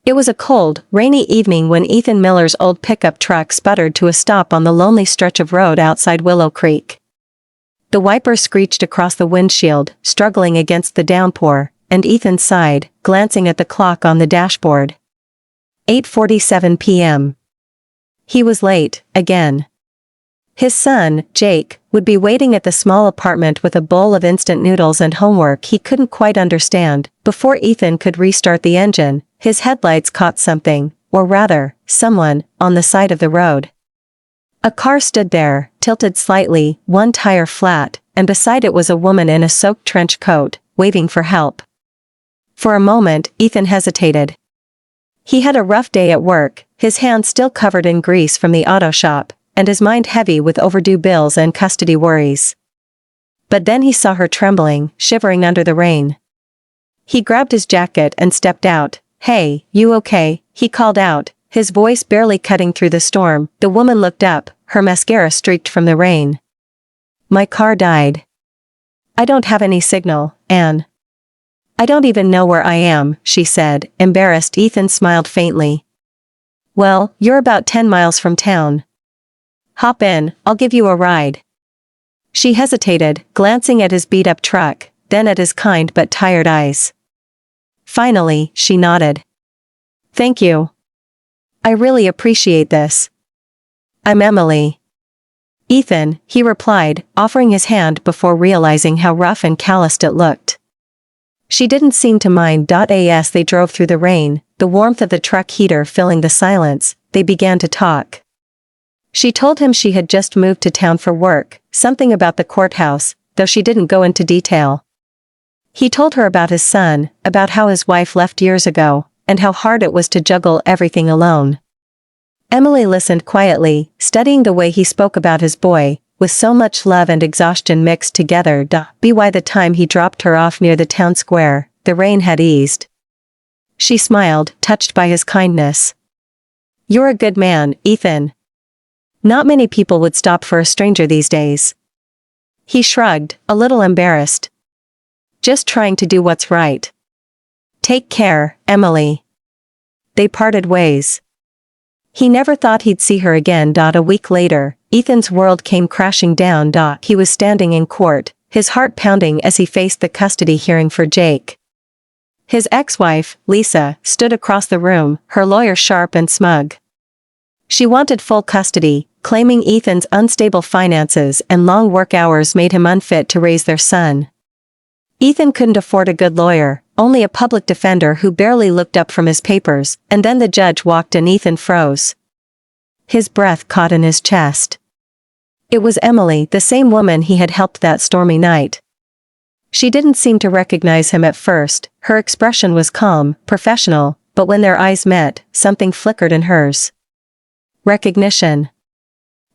It was a cold, rainy evening when Ethan Miller's old pickup truck sputtered to a stop on the lonely stretch of road outside Willow Creek. The wipers screeched across the windshield, struggling against the downpour, and Ethan sighed, glancing at the clock on the dashboard. 8:47 p.m. He was late, again. His son, Jake, would be waiting at the small apartment with a bowl of instant noodles and homework he couldn't quite understand. Before Ethan could restart the engine, his headlights caught something, or rather, someone, on the side of the road. A car stood there, tilted slightly, one tire flat, and beside it was a woman in a soaked trench coat, waving for help. For a moment, Ethan hesitated. He had a rough day at work, his hands still covered in grease from the auto shop, and his mind heavy with overdue bills and custody worries. But then he saw her trembling, shivering under the rain. He grabbed his jacket and stepped out. "Hey, you okay?" he called out, his voice barely cutting through the storm. The woman looked up, her mascara streaked from the rain. "My car died. I don't have any signal, Anne. I don't even know where I am," she said, embarrassed. Ethan smiled faintly. "Well, you're about 10 miles from town. Hop in, I'll give you a ride." She hesitated, glancing at his beat-up truck, then at his kind but tired eyes. Finally, she nodded. "Thank you. I really appreciate this. I'm Emily." "Ethan," he replied, offering his hand before realizing how rough and calloused it looked. She didn't seem to mind. As they drove through the rain, the warmth of the truck heater filling the silence, they began to talk. She told him she had just moved to town for work, something about the courthouse, though she didn't go into detail. He told her about his son, about how his wife left years ago, and how hard it was to juggle everything alone. Emily listened quietly, studying the way he spoke about his boy, with so much love and exhaustion mixed together. By the time he dropped her off near the town square, the rain had eased. She smiled, touched by his kindness. "You're a good man, Ethan. Not many people would stop for a stranger these days." He shrugged, a little embarrassed. "Just trying to do what's right. Take care, Emily." They parted ways. He never thought he'd see her again. A week later, Ethan's world came crashing down. He was standing in court, his heart pounding as he faced the custody hearing for Jake. His ex-wife, Lisa, stood across the room, her lawyer sharp and smug. She wanted full custody, claiming Ethan's unstable finances and long work hours made him unfit to raise their son. Ethan couldn't afford a good lawyer, only a public defender who barely looked up from his papers, and then the judge walked and Ethan froze. His breath caught in his chest. It was Emily, the same woman he had helped that stormy night. She didn't seem to recognize him at first. Her expression was calm, professional, but when their eyes met, something flickered in hers. Recognition.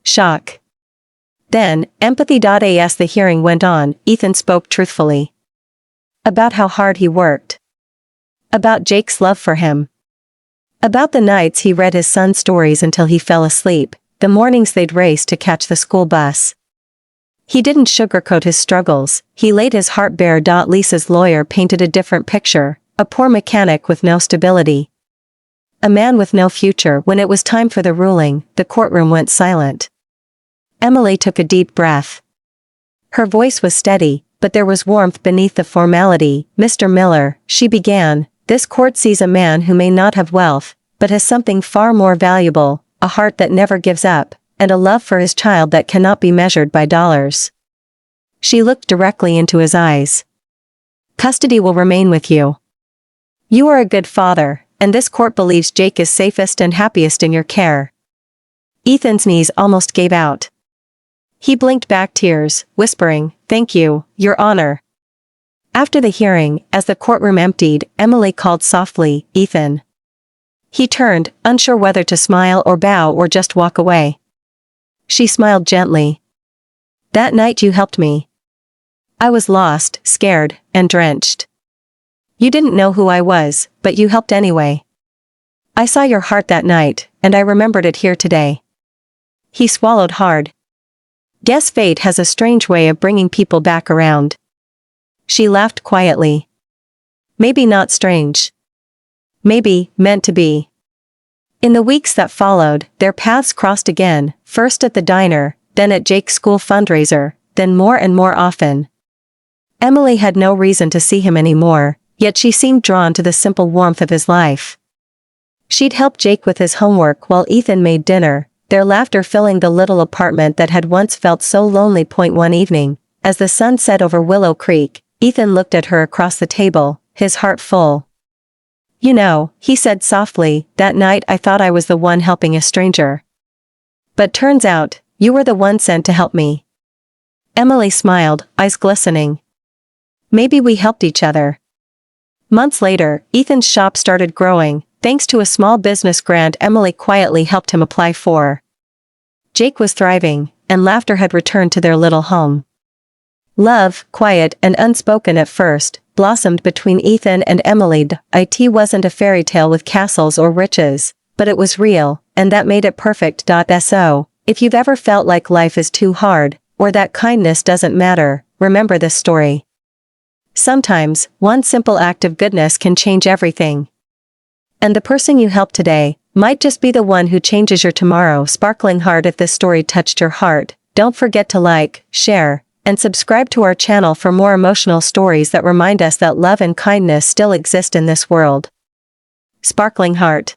Shock. Then, empathy. As the hearing went on, Ethan spoke truthfully. About how hard he worked. About Jake's love for him. About the nights he read his son stories until he fell asleep, the mornings they'd race to catch the school bus. He didn't sugarcoat his struggles, he laid his heart bare. Lisa's lawyer painted a different picture, a poor mechanic with no stability. A man with no future. When it was time for the ruling, the courtroom went silent. Emily took a deep breath. Her voice was steady, but there was warmth beneath the formality. "Mr. Miller," she began, "this court sees a man who may not have wealth, but has something far more valuable, a heart that never gives up, and a love for his child that cannot be measured by dollars." She looked directly into his eyes. "Custody will remain with you. You are a good father, and this court believes Jake is safest and happiest in your care." Ethan's knees almost gave out. He blinked back tears, whispering, "Thank you, Your Honor." After the hearing, as the courtroom emptied, Emily called softly, "Ethan." He turned, unsure whether to smile or bow or just walk away. She smiled gently. "That night you helped me. I was lost, scared, and drenched. You didn't know who I was, but you helped anyway. I saw your heart that night, and I remembered it here today." He swallowed hard. "Guess fate has a strange way of bringing people back around." She laughed quietly. "Maybe not strange. Maybe, meant to be. In the weeks that followed, their paths crossed again, first at the diner, then at Jake's school fundraiser, then more and more often. Emily had no reason to see him anymore, yet she seemed drawn to the simple warmth of his life. She'd help Jake with his homework while Ethan made dinner, their laughter filling the little apartment that had once felt so lonely. One evening, as the sun set over Willow Creek, Ethan looked at her across the table, his heart full. "You know," he said softly, "that night I thought I was the one helping a stranger. But turns out, you were the one sent to help me." Emily smiled, eyes glistening. "Maybe we helped each other." Months later, Ethan's shop started growing, thanks to a small business grant Emily quietly helped him apply for. Jake was thriving, and laughter had returned to their little home. Love, quiet and unspoken at first, blossomed between Ethan and Emily. It wasn't a fairy tale with castles or riches, but it was real, and that made it perfect. So, if you've ever felt like life is too hard, or that kindness doesn't matter, remember this story. Sometimes, one simple act of goodness can change everything. And the person you help today might just be the one who changes your tomorrow. Sparkling heart, if this story touched your heart, don't forget to like, share, and subscribe to our channel for more emotional stories that remind us that love and kindness still exist in this world. Sparkling heart.